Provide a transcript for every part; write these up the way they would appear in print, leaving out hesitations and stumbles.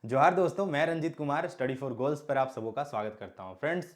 जोहार दोस्तों, मैं Ranjit Kumar study for goals पर आप सबों का स्वागत करता हूं। फ्रेंड्स,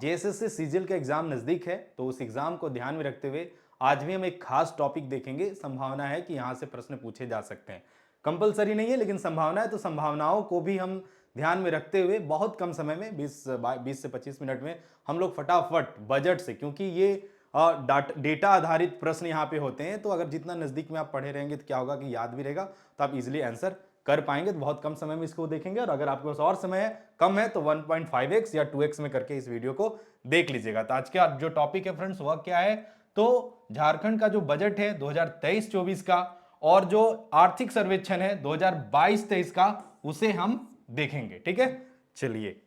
जेएसएससी सीजीएल का एग्जाम नज़दीक है, तो उस एग्जाम को ध्यान में रखते हुए आज भी हम एक खास टॉपिक देखेंगे। संभावना है कि यहां से प्रश्न पूछे जा सकते हैं। कंपलसरी नहीं है, लेकिन संभावना है, तो संभावनाओं को भी हम ध्यान में रखते हुए बहुत कम समय में 20 से 25 मिनट में हम लोग फटाफट बजट से, क्योंकि ये डेटा आधारित प्रश्न यहाँ पे होते हैं, तो अगर जितना नज़दीक में आप पढ़े रहेंगे तो क्या होगा कि याद भी रहेगा, तो आप इजीली आंसर कर पाएंगे। तो बहुत कम समय में इसको देखेंगे, और अगर आपके पास और समय है, कम है, तो 1.5x या 2x में करके इस वीडियो को देख लीजिएगा। तो आज का जो टॉपिक है फ्रेंड्स, वह क्या है? तो झारखंड का जो बजट है 2023-24 का, और जो आर्थिक सर्वेक्षण है 2022-23 का, उसे हम देखेंगे। ठीक है, चलिए।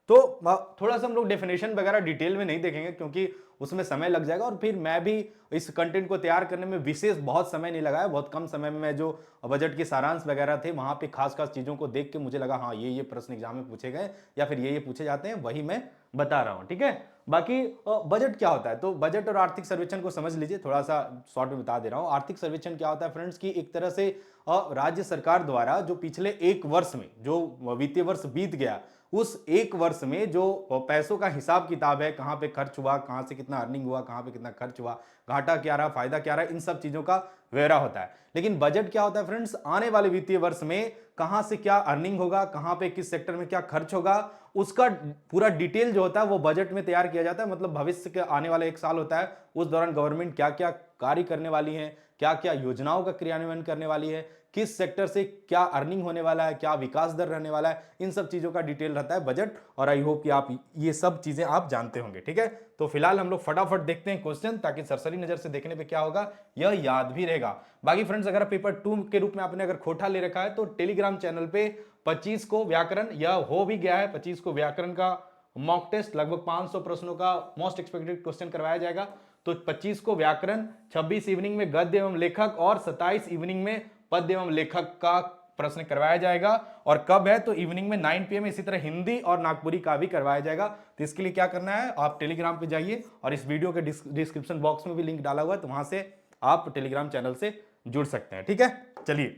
तो थोड़ा सा हम लोग डेफिनेशन वगैरह डिटेल में नहीं देखेंगे, क्योंकि उसमें समय लग जाएगा, और फिर मैं भी इस कंटेंट को तैयार करने में विशेष बहुत समय नहीं लगाया। बहुत कम समय में मैं जो बजट के सारांश वगैरह थे, वहां पे खास खास चीजों को देख के मुझे लगा हाँ ये प्रश्न एग्जाम में पूछे गए या फिर ये पूछे जाते हैं, वही मैं बता रहा हूं। ठीक है, बाकी बजट क्या होता है, तो बजट और आर्थिक सर्वेक्षण को समझ लीजिए। थोड़ा सा शॉर्ट में बता दे रहा हूं। आर्थिक सर्वेक्षण क्या होता है फ्रेंड्स, की एक तरह से राज्य सरकार द्वारा जो पिछले एक वर्ष में जो वित्तीय वर्ष बीत गया, उस एक वर्ष में जो पैसों का हिसाब किताब है, कहां पे खर्च हुआ, कहां से कितना अर्निंग हुआ, कहां पे कितना खर्च हुआ, घाटा क्या रहा, फायदा क्या रहा, इन सब चीजों का ब्यौरा होता है। लेकिन बजट क्या होता है फ्रेंड्स, आने वाले वित्तीय वर्ष में कहां से क्या अर्निंग होगा, कहां पे किस सेक्टर में क्या खर्च होगा, उसका पूरा डिटेल जो होता है वो बजट में तैयार किया जाता है। मतलब भविष्य के आने वाला एक साल होता है, उस दौरान गवर्नमेंट क्या क्या कार्य करने वाली है, क्या क्या योजनाओं का क्रियान्वयन करने वाली है, किस सेक्टर से क्या अर्निंग होने वाला है, क्या विकास दर रहने वाला है, इन सब चीजों का डिटेल रहता है बजट। और आई होप कि आप ये सब चीजें आप जानते होंगे। ठीक है, तो फिलहाल हम लोग फटाफट देखते हैं क्वेश्चन, ताकि सरसरी नजर से देखने पे क्या होगा, यह याद भी रहेगा। बाकी फ्रेंड्स, अगर पेपर 2 के रूप में आपने अगर खोटा ले रखा है, तो टेलीग्राम चैनल पे 25 को व्याकरण, यह हो भी गया है, 25 को व्याकरण का मॉक टेस्ट, लगभग 500 प्रश्नों का मोस्ट एक्सपेक्टेड क्वेश्चन करवाया जाएगा। तो 25 को व्याकरण, 26 इवनिंग में गद्य एवं लेखक, और 27 इवनिंग में पद्य एवं लेखक का प्रश्न करवाया जाएगा। और कब है, तो इवनिंग में 9 PM। इसी तरह हिंदी और नागपुरी का भी करवाया जाएगा। तो इसके लिए क्या करना है, आप टेलीग्राम पे जाइए, और इस वीडियो के डिस्क्रिप्शन बॉक्स में भी लिंक डाला हुआ है, तो वहां से आप टेलीग्राम चैनल से जुड़ सकते हैं। ठीक है, चलिए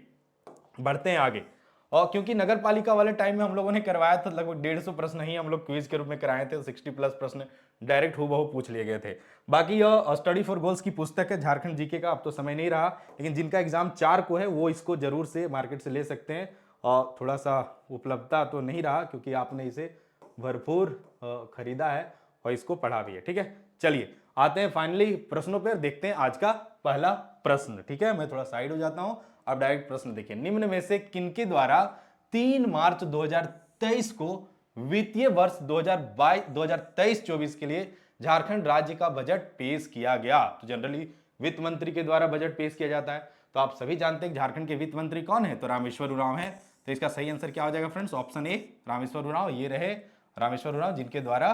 बढ़ते हैं आगे। और क्योंकि नगर पालिका वाले टाइम में हम लोगों ने करवाया था, लगभग 150 प्रश्न ही हम लोग क्विज के रूप में कराए थे, 60+ प्रश्न डायरेक्ट हूबहू पूछ लिए गए थे। बाकी यह स्टडी फॉर गोल्स की पुस्तक है झारखंड जीके का। अब तो समय नहीं रहा, लेकिन जिनका एग्जाम 4 को है वो इसको जरूर से मार्केट से ले सकते हैं। और थोड़ा सा उपलब्धता तो नहीं रहा, क्योंकि आपने इसे भरपूर खरीदा है और इसको पढ़ा भी है। ठीक है, चलिए आते हैं फाइनली प्रश्नों पर, देखते हैं आज का पहला प्रश्न। ठीक है, मैं थोड़ा साइड हो जाता हूं। अब डायरेक्ट प्रश्न देखिए, निम्न में से किनके द्वारा 3 मार्च 2023 को वित्तीय वर्ष 2023-24 के लिए झारखंड राज्य का बजट पेश किया गया? तो जनरली वित्त मंत्री के द्वारा बजट पेश किया जाता है। तो आप सभी जानते हैं झारखंड के वित्त मंत्री कौन है, तो रामेश्वर उरांव है। तो इसका सही आंसर क्या हो जाएगा friends, option A Rameshwar Oraon. ये रहे रामेश्वर उरांव, जिनके द्वारा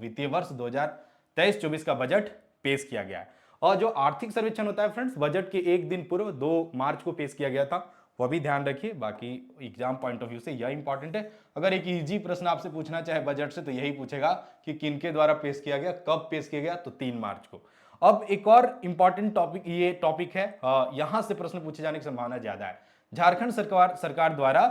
वित्तीय वर्ष 2023-24 का बजट पेश किया गया है। और जो आर्थिक सर्वेक्षण होता है फ्रेंड्स, बजट के एक दिन पूर्व 2 मार्च को पेश किया गया था, वह भी ध्यान रखिए। बाकी एग्जाम पॉइंट ऑफ व्यू से यह इंपॉर्टेंट है। अगर एक इजी प्रश्न आपसे पूछना चाहे बजट से, तो यही पूछेगा कि किनके द्वारा पेश किया गया, कब पेश किया गया, तो 3 मार्च को। अब एक और इंपॉर्टेंट टॉपिक, ये टॉपिक है, यहां से प्रश्न पूछे जाने की संभावना ज्यादा है। झारखंड सरकार द्वारा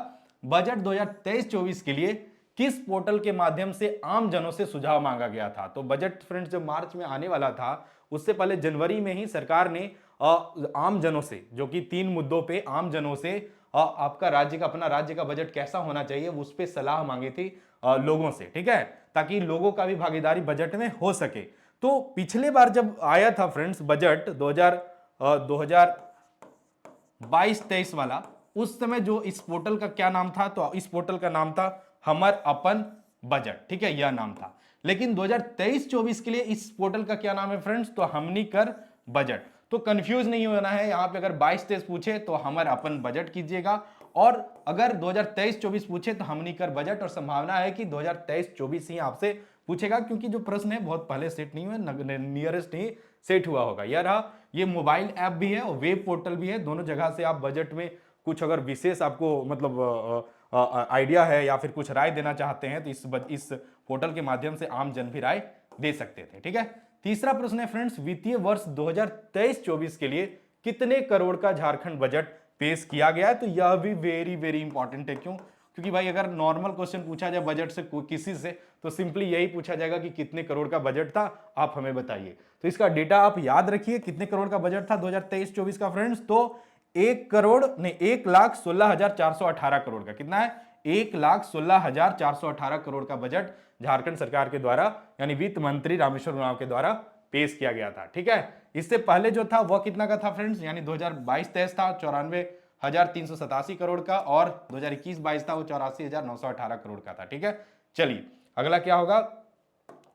बजट 2023-24 के लिए किस पोर्टल के माध्यम से आम जनों से सुझाव मांगा गया था? तो बजट फ्रेंड्स जब मार्च में आने वाला था, उससे पहले जनवरी में ही सरकार ने आम जनों से, जो कि 3 मुद्दों पे आम जनों से आपका राज्य का, अपना राज्य का बजट कैसा होना चाहिए, उस पर सलाह मांगी थी लोगों से। ठीक है, ताकि लोगों का भी भागीदारी बजट में हो सके। तो पिछले बार जब आया था फ्रेंड्स बजट 2022-23 वाला, उस समय जो इस पोर्टल का क्या नाम था, तो इस पोर्टल का नाम था हमर अपन बजट। ठीक है, यह नाम था। लेकिन 2023-24 के लिए इस पोर्टल का क्या नाम है फ्रेंड्स, तो हमनी कर बजट। तो कंफ्यूज नहीं होना है, यहां पे अगर 22-23 पूछे तो हमर अपन बजट कीजिएगा, और अगर 2023-24 पूछे तो हमनी कर बजट। और संभावना है कि 2023-24 ही आपसे पूछेगा, क्योंकि जो प्रश्न है बहुत पहले सेट नहीं हुए, नियरेस्ट ही सेट हुआ होगा। यह रहा, ये मोबाइल ऐप भी है और वेब पोर्टल भी है, दोनों जगह से आप बजट में कुछ अगर विशेष आपको मतलब आइडिया है या फिर कुछ राय देना चाहते हैं, तो इस पोर्टल के माध्यम से आम जन भी राय दे सकते थे। ठीक है, तीसरा प्रश्न है फ्रेंड्स, वित्तीय वर्ष 2023-24 के लिए कितने करोड़ का झारखंड बजट पेश किया गया है? तो यह भी वेरी वेरी इंपॉर्टेंट है। क्यों? क्योंकि भाई अगर नॉर्मल क्वेश्चन पूछा जाए बजट से किसी से, तो सिंपली यही पूछा जाएगा कि कितने करोड़ का बजट था, आप हमें बताइए। तो इसका डेटा आप याद रखिए, कितने करोड़ का बजट था 2023-24 का फ्रेंड्स? तो 1,16,418 करोड़ का। कितना है? 1,16,418 करोड़ का बजट झारखंड सरकार के द्वारा यानी वित्त मंत्री रामेश्वर उरांव के द्वारा पेश किया गया था। ठीक है, इससे पहले जो था वह कितना का था फ्रेंड्स? यानी 2022-23 था 94,387 करोड़ का, और 2021-22 था वो 84,918 करोड़ का था। ठीक है, चलिए अगला क्या होगा,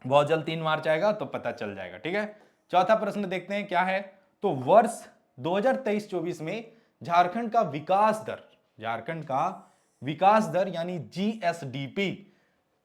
बहुत जल्द 3 मार्च आएगा तो पता चल जाएगा। ठीक है, चौथा प्रश्न देखते हैं क्या है। तो वर्ष 2023-24 में झारखंड का विकास दर यानी जीएसडीपी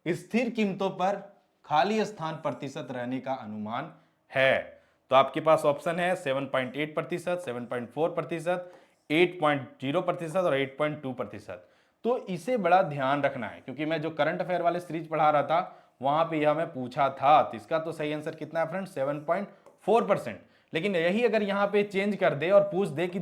स्थिर कीमतों पर खाली स्थान प्रतिशत रहने का अनुमान है। तो आपके पास ऑप्शन है 7.8%, 7.4%, 8.0% और 8.2%। तो इसे बड़ा ध्यान रखना है, क्योंकि मैं जो करंट अफेयर वाले सीरीज पढ़ा रहा था वहां पे यह मैं पूछा था। तो इसका तो सही आंसर कितना है फ्रेंड्स? 7.4%। लेकिन यही अगर यहां पे चेंज कर दे और पूछ दे कि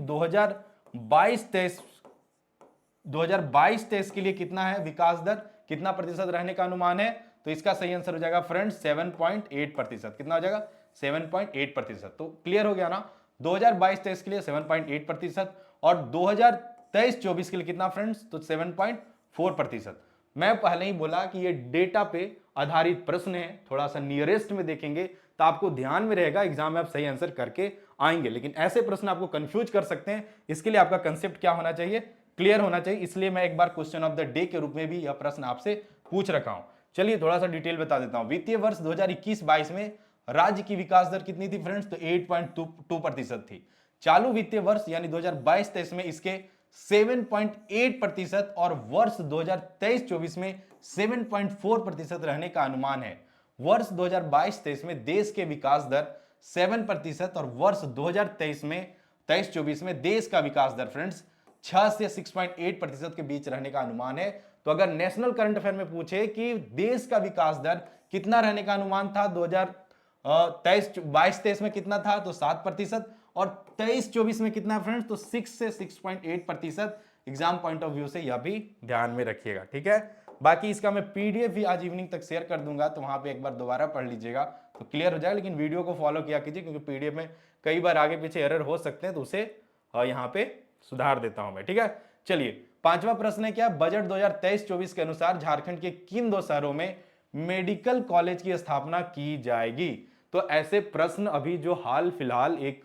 2022-23 के लिए कितना है विकास दर, कितना प्रतिशत रहने का अनुमान है, तो इसका सही आंसर हो जाएगा फ्रेंड्स 7.8%। कितना हो जाएगा? 7.8%। तो क्लियर हो गया ना? 2022-23 के लिए 7.8% और 2023-24 के लिए कितना फ्रेंड्स? तो 7.4%। मैं पहले ही बोला कि ये डेटा पे आधारित प्रश्न है, थोड़ा सा नियरेस्ट में देखेंगे तो आपको ध्यान में रहेगा, एग्जाम में आप सही आंसर करके आएंगे। लेकिन ऐसे प्रश्न आपको कंफ्यूज कर सकते हैं, इसके लिए आपका कंसेप्ट क्या होना चाहिए? क्लियर होना चाहिए। इसलिए मैं एक बार क्वेश्चन ऑफ द डे के रूप में भी यह प्रश्न आपसे पूछ रखा हूं। चलिए थोड़ा सा डिटेल बता देता हूं। वित्तीय वर्ष 2021-22 में राज्य की विकास दर कितनी थी फ्रेंड्स? तो 8.2% थी। चालू वित्तीय वर्ष यानी 2022-23 में इसके 7.8% और वर्ष 2023-24 में 7.4% रहने का अनुमान है। वर्ष 2022-23 में देश के विकास दर 7% और वर्ष 2023 में 23-24 में देश का विकास दर फ्रेंड्स 6 से 6.8% के बीच रहने का अनुमान है। तो अगर नेशनल करंट अफेयर में पूछे कि देश का विकास दर कितना रहने का अनुमान था 2022-23 में कितना था, तो 7%, और 23-24 में कितना फ्रेंड्स? तो 6 से 6.8%। एग्जाम पॉइंट ऑफ व्यू से यह भी ध्यान में रखिएगा। ठीक है, बाकी इसका मैं पीडीएफ भी आज इवनिंग तक शेयर कर दूंगा, तो वहां पे एक बार दोबारा पढ़ लीजिएगा तो क्लियर हो जाएगा। लेकिन वीडियो को फॉलो किया कीजिए, क्योंकि पीडीएफ में कई बार आगे पीछे एरर हो सकते हैं, तो उसे यहाँ पे सुधार देता हूं मैं। ठीक है, चलिए पांचवा प्रश्न है क्या? बजट 2023-24 के अनुसार झारखंड के किन 2 शहरों में मेडिकल कॉलेज की स्थापना की जाएगी? तो ऐसे प्रश्न अभी जो हाल फिलहाल एक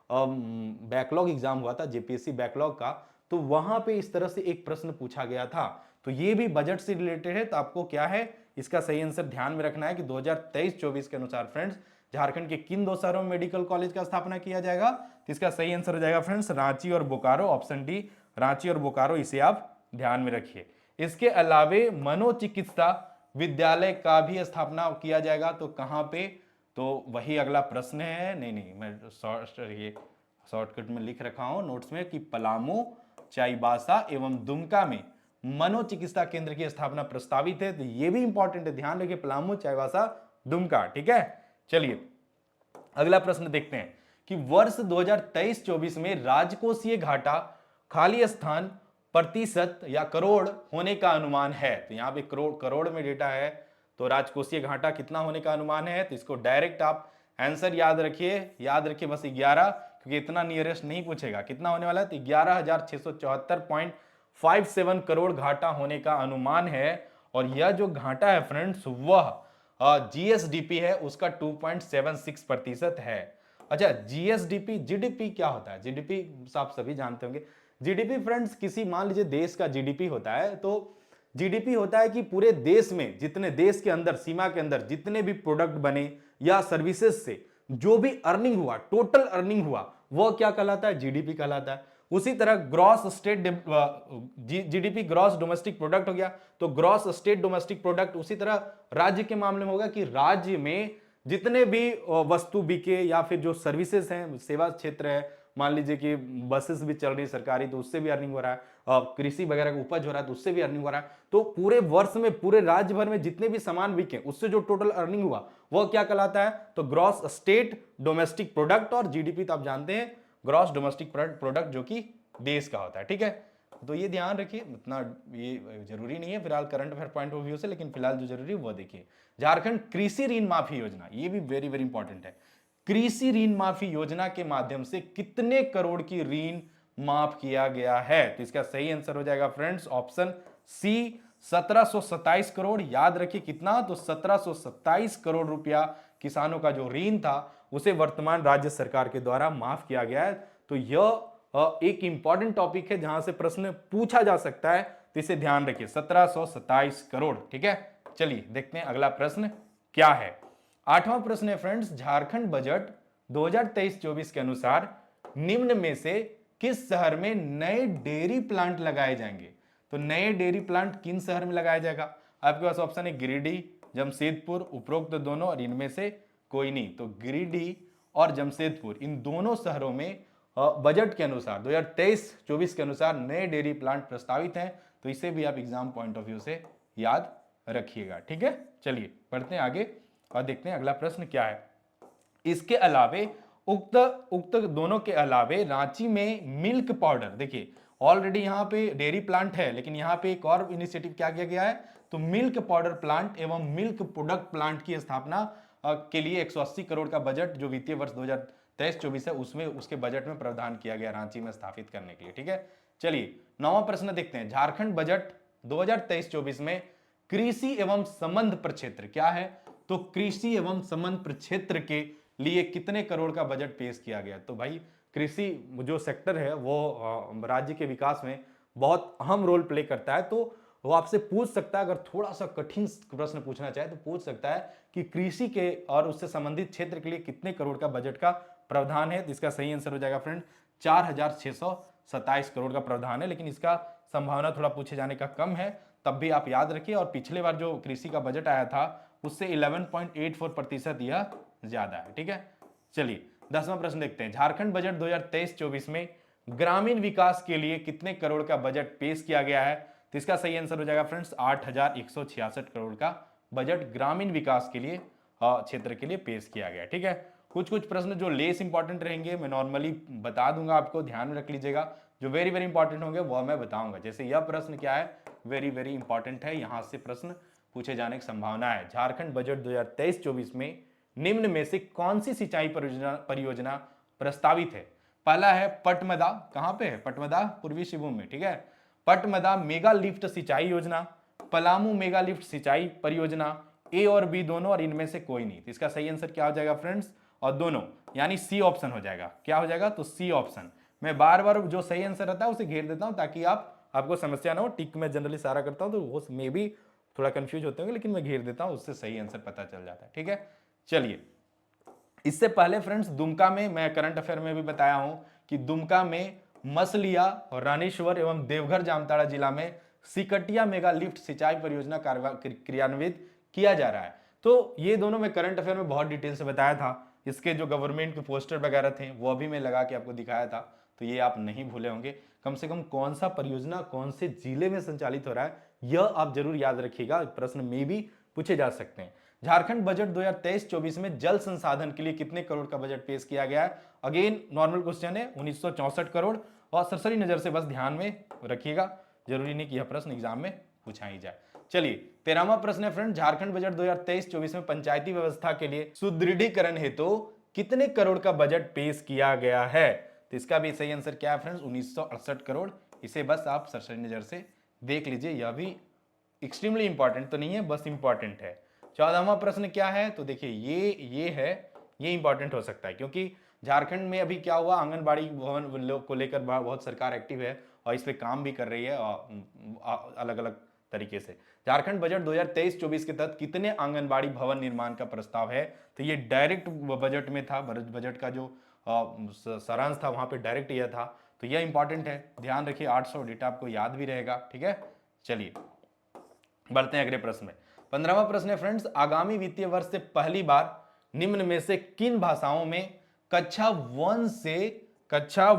बैकलॉग एग्जाम हुआ था जेपीएससी बैकलॉग का, तो वहां पे इस तरह से एक प्रश्न पूछा गया था। तो ये भी बजट से रिलेटेड है, तो आपको क्या है इसका सही आंसर ध्यान में रखना है कि 2023-24 के अनुसार फ्रेंड्स झारखंड के किन 2 शहरों में मेडिकल कॉलेज का स्थापना किया जाएगा? तो इसका सही आंसर हो जाएगा फ्रेंड्स रांची और बोकारो। ऑप्शन डी रांची और बोकारो, इसे आप ध्यान में रखिए। इसके अलावे मनोचिकित्सा विद्यालय का भी स्थापना किया जाएगा, तो कहां पे? तो वही अगला प्रश्न है। नहीं मैं शॉर्टकट में लिख रखा हूं नोट्स में कि पलामू, चाईबासा एवं दुमका में मनोचिकित्सा केंद्र की स्थापना प्रस्तावित है। तो ये भी इंपॉर्टेंट है, ध्यान रखिए, पलामू, चाईबासा, दुमका। ठीक है, चलिए अगला प्रश्न देखते हैं कि वर्ष 2023-24 में राजकोषीय घाटा खाली स्थान प्रतिशत या करोड़ होने का अनुमान है। तो यहां पे करोड़ में डेटा है, तो राजकोषीय घाटा कितना होने का अनुमान है? तो इसको डायरेक्ट आप आंसर याद रखिए बस 11, क्योंकि इतना नियरेस्ट नहीं पूछेगा। कितना होने वाला है? तो 11,674.57 करोड़ घाटा होने का अनुमान है। और यह जो घाटा है फ्रेंड्स वह जीएसडीपी है, उसका 2.76% है। अच्छा, जीएसडीपी, जीडीपी क्या होता है? जीडीपी आप सभी जानते होंगे। जीडीपी फ्रेंड्स किसी मान लीजिए देश का जीडीपी होता है, तो जीडीपी होता है कि पूरे देश में जितने देश के अंदर सीमा के अंदर जितने भी प्रोडक्ट बने या सर्विसेज से जो भी अर्निंग हुआ, टोटल अर्निंग हुआ, वह क्या कहलाता है? जीडीपी कहलाता है। उसी तरह gross state GDP gross domestic product हो गया, तो ग्रॉस स्टेट डोमेस्टिक प्रोडक्ट। उसी तरह राज्य के मामले में होगा कि राज्य में जितने भी वस्तु बिके या फिर जो सर्विसेज हैं, सेवा क्षेत्र है, मान लीजिए कि बसेस भी चल रही सरकारी, तो उससे भी अर्निंग हो रहा है। कृषि वगैरह का उपज हो रहा है तो उससे भी अर्निंग हो रहा है। तो पूरे वर्ष में पूरे राज्य भर में जितने भी सामान बिके उससे जो टोटल अर्निंग हुआ वह क्या कहलाता है, तो ग्रॉस स्टेट डोमेस्टिक प्रोडक्ट, और जीडीपी तो आप जानते हैं ग्रॉस डोमेस्टिक प्रोडक्ट जो कि देश का होता है। ठीक है, तो ये ध्यान रखिए, उतना ये जरूरी नहीं है फिलहाल current affair point of view से, लेकिन फिलहाल जो जरूरी है वो देखिए। झारखंड कृषि ऋण माफी योजना, ये भी वेरी वेरी इंपॉर्टेंट है। कृषि ऋण माफी योजना के माध्यम से कितने करोड़ की ऋण माफ किया गया है, तो इसका सही आंसर हो जाएगा फ्रेंड्स ऑप्शन सी 1727 करोड़। याद रखिए कितना, तो 1727 करोड़ रुपया किसानों का जो ऋण था उसे वर्तमान राज्य सरकार के द्वारा माफ किया गया है। तो यह एक इंपॉर्टेंट टॉपिक है जहां से प्रश्न पूछा जा सकता है, तो इसे ध्यान रखिए 1727 करोड़। ठीक है, चलिए देखते हैं अगला प्रश्न क्या है। 8वां प्रश्न है फ्रेंड्स, झारखंड बजट 2023-24 के अनुसार निम्न में से किस शहर में नए डेयरी प्लांट लगाए जाएंगे, तो नए डेयरी प्लांट किन शहर में लगाया जाएगा। आपके पास ऑप्शन है गिरिडीह, जमशेदपुर, उपरोक्त दोनों और इनमें से कोई नहीं। तो गिरिडीह और जमशेदपुर इन दोनों शहरों में बजट के अनुसार 2023-24 के अनुसार नए डेयरी प्लांट प्रस्तावित हैं, तो इसे भी आप एग्जाम पॉइंट ऑफ व्यू से याद रखिएगा। ठीक है, चलिए बढ़ते हैं आगे और देखते हैं अगला प्रश्न क्या है। इसके अलावे उक्त दोनों के अलावे रांची में मिल्क पाउडर, देखिए ऑलरेडी यहाँ पे डेयरी प्लांट है, लेकिन यहाँ पे एक और इनिशिएटिव क्या किया गया है, तो मिल्क पाउडर प्लांट एवं मिल्क प्रोडक्ट प्लांट की स्थापना के लिए 180 करोड़ का बजट जो वित्तीय वर्ष 2023-24 है उसमें उसके बजट में प्रावधान किया गया रांची में स्थापित करने के लिए। ठीक है, चलिए 9वां प्रश्न देखते हैं। झारखंड बजट 2023-24 में कृषि एवं संबंध प्रक्षेत्र क्या है, तो कृषि एवं संबंध प्रक्षेत्र के लिए कितने करोड़ का बजट पेश किया गया। तो भाई कृषि जो सेक्टर है वो राज्य के विकास में बहुत अहम रोल प्ले करता है, तो वो आपसे पूछ सकता है, अगर थोड़ा सा कठिन प्रश्न पूछना चाहे तो पूछ सकता है कि कृषि के और उससे संबंधित क्षेत्र के लिए कितने करोड़ का बजट का प्रावधान है। तो इसका सही आंसर हो जाएगा फ्रेंड 4627 करोड़ का प्रावधान है, लेकिन इसका संभावना थोड़ा पूछे जाने का कम है, तब भी आप याद रखिए। और पिछले बार जो कृषि का बजट आया था उससे 11.84% यह ज्यादा है। ठीक है, चलिए 10वां प्रश्न देखते हैं। झारखंड बजट 2023-24 में ग्रामीण विकास के लिए कितने करोड़ का बजट पेश किया गया है, तो इसका सही आंसर हो जाएगा फ्रेंड्स 8166 करोड़ का बजट ग्रामीण विकास के लिए क्षेत्र के लिए पेश किया गया। ठीक है, कुछ कुछ प्रश्न जो लेस इंपॉर्टेंट रहेंगे मैं नॉर्मली बता दूंगा, आपको ध्यान में रख लीजिएगा। जो वेरी वेरी इंपॉर्टेंट होंगे वह मैं बताऊंगा। जैसे यह प्रश्न क्या है, वेरी वेरी इंपॉर्टेंट है, यहां से प्रश्न पूछे जाने की संभावना है। झारखंड बजट 2023-24 में निम्न में से कौन सी सिंचाई परियोजना प्रस्तावित है। पहला है पटमदा, कहां पे है पटमदा, पूर्वी सिंहभूम में। ठीक है, पटमदा मेगा लिफ्ट सिंचाई योजना, पलामू मेगा लिफ्ट सिंचाई परियोजना, ए और बी दोनों और इनमें से कोई नहीं। तो इसका सही आंसर क्या हो जाएगा फ्रेंड्स, और दोनों यानी सी ऑप्शन हो जाएगा। क्या हो जाएगा, तो सी ऑप्शन। मैं बार बार जो सही आंसर रहता है उसे घेर देता हूं ताकि आपको समस्या ना हो। टिक में जनरली सारा करता हूं तो वो मे भी थोड़ा कंफ्यूज होते होंगे, लेकिन मैं घेर देता हूं, उससे सही आंसर पता चल जाता है। ठीक है, चलिए इससे पहले फ्रेंड्स दुमका में मैं करंट अफेयर में भी बताया हूं कि दुमका में मसलिया और रानीश्वर एवं देवघर जामताड़ा जिला में सिकटिया मेगा लिफ्ट सिंचाई परियोजना क्रियान्वित किया जा रहा है। तो ये दोनों मैं करंट अफेयर में बहुत डिटेल से बताया था। इसके जो गवर्नमेंट के पोस्टर वगैरह थे वो भी मैं लगा के आपको दिखाया था, तो ये आप नहीं भूले होंगे। कम से कम कौन सा परियोजना कौन से जिले में संचालित हो रहा है यह आप जरूर याद रखिएगा, प्रश्न में भी पूछे जा सकते हैं। झारखंड बजट 2023-24 में जल संसाधन के लिए कितने करोड़ का बजट पेश किया गया है। अगेन नॉर्मल क्वेश्चन है 1964 करोड़, और सरसरी नजर से बस ध्यान में रखिएगा, जरूरी नहीं कि यह प्रश्न एग्जाम में पूछा ही जाए। चलिए 13वां प्रश्न है फ्रेंड, झारखंड बजट 2023-24 में पंचायती व्यवस्था के लिए सुदृढ़ीकरण हेतु कितने करोड़ का बजट पेश किया गया है। तो इसका भी सही आंसर क्या है फ्रेंड्स 1968 करोड़। इसे बस आप सरसरी नजर से देख लीजिए, यह भी एक्सट्रीमली इंपॉर्टेंट तो नहीं है, बस इंपॉर्टेंट है। 14वां प्रश्न क्या है, तो देखिए ये है, ये इंपॉर्टेंट हो सकता है क्योंकि झारखंड में अभी क्या हुआ, आंगनबाड़ी भवन को लेकर बहुत सरकार एक्टिव है और इस पे काम भी कर रही है अलग अलग तरीके से। झारखंड बजट 2023-24 के तहत कितने आंगनबाड़ी भवन निर्माण का प्रस्ताव है, तो ये डायरेक्ट बजट में था, बजट का जो सारांश था वहां पे डायरेक्ट यह था, तो यह इंपॉर्टेंट है, ध्यान रखिए। 800 डेटा आपको याद भी रहेगा। ठीक है, चलिए बढ़ते हैं अगले प्रश्न में। 15वां प्रश्न है फ्रेंड्स, आगामी वित्तीय वर्ष से पहली बार निम्न में से किन भाषाओं में कक्षा 1 से कक्षा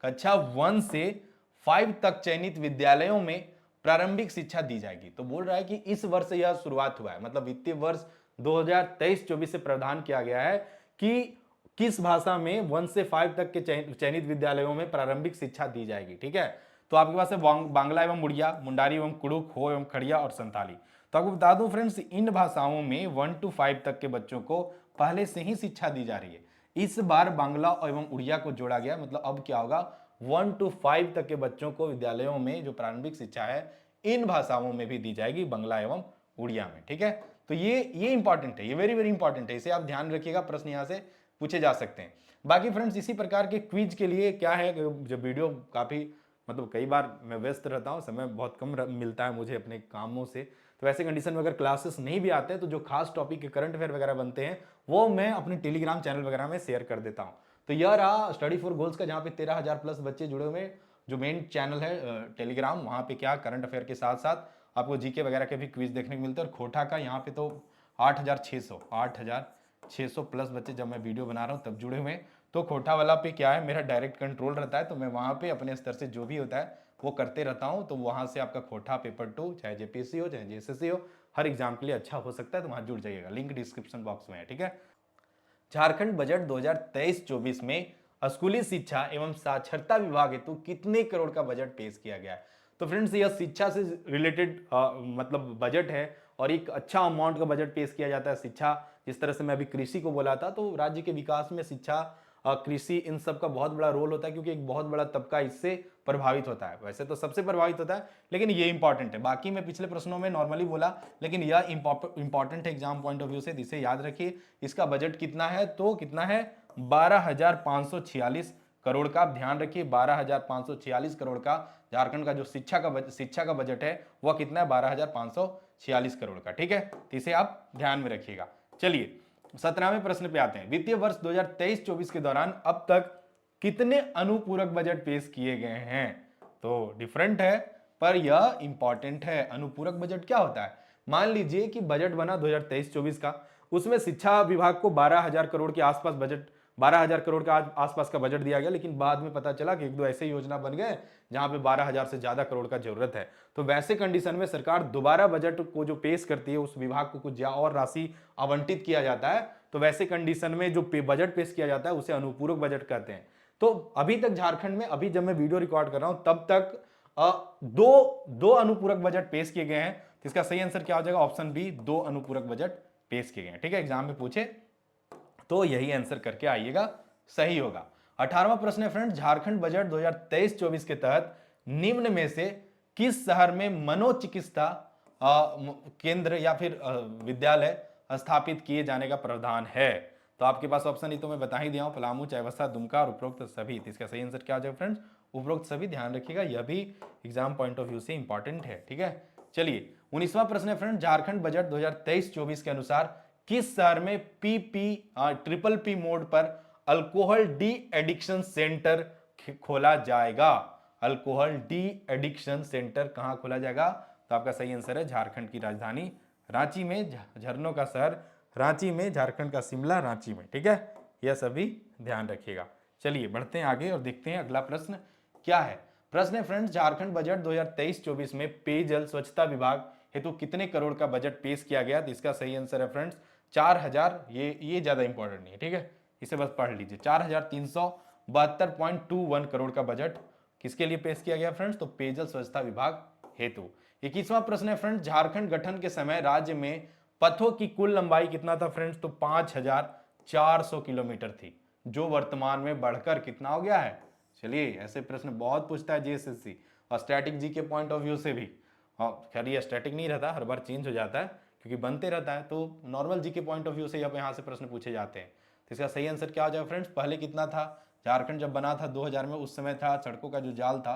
कक्षा 1 से 5 तक चयनित विद्यालयों में प्रारंभिक शिक्षा दी जाएगी। तो बोल रहा है कि इस वर्ष यह शुरुआत हुआ है, मतलब वित्तीय वर्ष 2023-24 से प्रावधान किया गया है कि किस भाषा में 1 से 5 तक के चयनित विद्यालयों में प्रारंभिक शिक्षा दी जाएगी। ठीक है, तो आपके पास है बांग्ला एवं उड़िया, मुंडारी एवं कुड़ुक, हो एवं खड़िया और संताली। तो आपको बता दूं फ्रेंड्स, इन भाषाओं में 1 to 5 तक के बच्चों को पहले से ही शिक्षा दी जा रही है। इस बार बांग्ला एवं उड़िया को जोड़ा गया, मतलब अब क्या होगा, 1 to 5 तक के बच्चों को विद्यालयों में जो प्रारंभिक शिक्षा है इन भाषाओं में भी दी जाएगी, बांग्ला एवं उड़िया में। ठीक है, तो ये इंपॉर्टेंट है, ये वेरी वेरी इंपॉर्टेंट है, इसे आप ध्यान रखिएगा, प्रश्न यहां से पूछे जा सकते हैं। बाकी फ्रेंड्स इसी प्रकार के क्विज के लिए क्या है, जब वीडियो काफी मतलब कई बार मैं व्यस्त रहता हूँ, समय बहुत कम मिलता है मुझे अपने कामों से, तो ऐसे कंडीशन में अगर क्लासेस नहीं भी आते हैं तो जो खास टॉपिक के करंट अफेयर वगैरह बनते हैं वो मैं अपने टेलीग्राम चैनल वगैरह में शेयर कर देता हूँ। तो यह रहा स्टडी फॉर गोल्स का, जहाँ पे 13,000 प्लस बच्चे जुड़े हुए, जो मेन चैनल है टेलीग्राम, वहाँ पे क्या करंट अफेयर के साथ साथ आपको जीके वगैरह के भी क्विज देखने को मिलते हैं। और खोटा का यहाँ पे तो 8,600 प्लस बच्चे जब मैं वीडियो बना रहा हूँ तब जुड़े हुए हैं। तो खोटा वाला पे क्या है, मेरा डायरेक्ट कंट्रोल रहता है, तो मैं वहाँ पे अपने स्तर से जो भी होता है वो करते रहता हूँ। तो वहाँ से आपका खोटा पेपर 2 चाहे जेपीएससी हो चाहे जेएसएससी हो, हर एग्जाम के लिए अच्छा हो सकता है, तो वहाँ जुड़ जाइएगा, लिंक डिस्क्रिप्शन बॉक्स में है। ठीक है, झारखंड बजट 2023-24 में स्कूली शिक्षा एवं साक्षरता विभाग हेतु कितने करोड़ का बजट पेश किया गया है। तो फ्रेंड्स यह शिक्षा से रिलेटेड मतलब बजट है और एक अच्छा अमाउंट का बजट पेश किया जाता है। शिक्षा, जिस तरह से मैं अभी कृषि को बोला था, तो राज्य के विकास में शिक्षा, कृषि, इन सब का बहुत बड़ा रोल होता है, क्योंकि एक बहुत बड़ा तबका इससे प्रभावित होता है। वैसे तो सबसे प्रभावित होता है, लेकिन ये इंपॉर्टेंट है। बाकी मैं पिछले प्रश्नों में नॉर्मली बोला, लेकिन यह इंपॉर्टेंट है एग्जाम पॉइंट ऑफ व्यू से, जिसे याद रखिए। इसका बजट कितना है, तो कितना है, 12,546 करोड़ का। आप ध्यान रखिए, 12,546 करोड़ का झारखंड का जो शिक्षा का बजट है वह कितना है, 12,546 करोड़ का। ठीक है, तो इसे आप ध्यान में रखिएगा। चलिए 17वें प्रश्न पे आते हैं। वित्तीय वर्ष 2023-24 के दौरान अब तक कितने अनुपूरक बजट पेश किए गए हैं। तो डिफरेंट है पर यह इंपॉर्टेंट है। अनुपूरक बजट क्या होता है, मान लीजिए कि बजट बना 2023-24 का, उसमें शिक्षा विभाग को 12,000 करोड़ के आसपास बजट, 12,000 करोड़ का आसपास का बजट दिया गया, लेकिन बाद में पता चला कि एक दो ऐसे योजना बन गए जहां पे 12,000 से ज्यादा करोड़ का जरूरत है। तो वैसे कंडीशन में सरकार दोबारा बजट को जो पेश करती है, उस विभाग को कुछ और राशि आवंटित किया जाता है। तो वैसे कंडीशन में जो बजट पेश किया जाता है उसे अनुपूरक बजट कहते हैं। तो अभी तक झारखंड में, अभी जब मैं वीडियो रिकॉर्ड कर रहा हूं तब तक दो अनुपूरक बजट पेश किए गए हैं। तो इसका सही आंसर क्या हो जाएगा, ऑप्शन बी, 2 अनुपूरक बजट पेश किए गए हैं। ठीक है, एग्जाम में पूछे तो यही आंसर करके आइएगा, सही होगा। 18वां प्रश्न है फ्रेंड, झारखंड बजट 2023-24 के तहत निम्न में से किस शहर में मनोचिकित्सा केंद्र या फिर विद्यालय स्थापित किए जाने का प्रावधान है। तो आपके पास ऑप्शन ही तो मैं बता ही दिया हूं, पलामू, चाईबासा, दुमका और उपरोक्त सभी। तो इसका सही आंसर क्या हो जाएगा फ्रेंड्स, उपरोक्त सभी। ध्यान रखिएगा, यह भी एग्जाम पॉइंट ऑफ व्यू से इंपॉर्टेंट है। ठीक है, चलिए 19वां प्रश्न है फ्रेंड, झारखंड बजट 2023-24 के अनुसार किस शहर में ट्रिपल पी मोड पर अल्कोहल डी एडिक्शन सेंटर खोला जाएगा। अल्कोहल डी एडिक्शन सेंटर कहां खोला जाएगा, तो आपका सही आंसर है झारखंड की राजधानी रांची में, झरनों का शहर रांची में, झारखंड का शिमला रांची में। ठीक है, यह सभी ध्यान रखिएगा। चलिए बढ़ते हैं आगे और देखते हैं अगला प्रश्न क्या है। प्रश्न है फ्रेंड्स, झारखंड बजट 2023-24 में पेयजल स्वच्छता विभाग हेतु कितने करोड़ का बजट पेश किया गया। तो इसका सही आंसर है फ्रेंड्स 4,000, ये ज्यादा इंपॉर्टेंट नहीं है। ठीक है, इसे बस पढ़ लीजिए, 4,372.21 करोड़ का बजट किसके लिए पेश किया गया फ्रेंड्स, तो पेयजल स्वच्छता विभाग हेतु। 21वां प्रश्न है फ्रेंड्स, झारखंड गठन के समय राज्य में पथों की कुल लंबाई कितना था फ्रेंड्स, तो 5,400 किलोमीटर थी, जो वर्तमान में बढ़कर कितना हो गया है। चलिए, ऐसे प्रश्न बहुत पूछता है जीएसएससी, और स्टैटिक जी के पॉइंट ऑफ व्यू से भी। खैर ये स्टैटिक नहीं रहता, हर बार चेंज हो जाता है क्योंकि बनते रहता है, तो नॉर्मल जी के पॉइंट ऑफ व्यू से अब यहाँ से प्रश्न पूछे जाते हैं। तो इसका सही आंसर क्या हो जाएगा फ्रेंड्स, पहले कितना था, झारखंड जब बना था 2000 में, उस समय था सड़कों का जो जाल था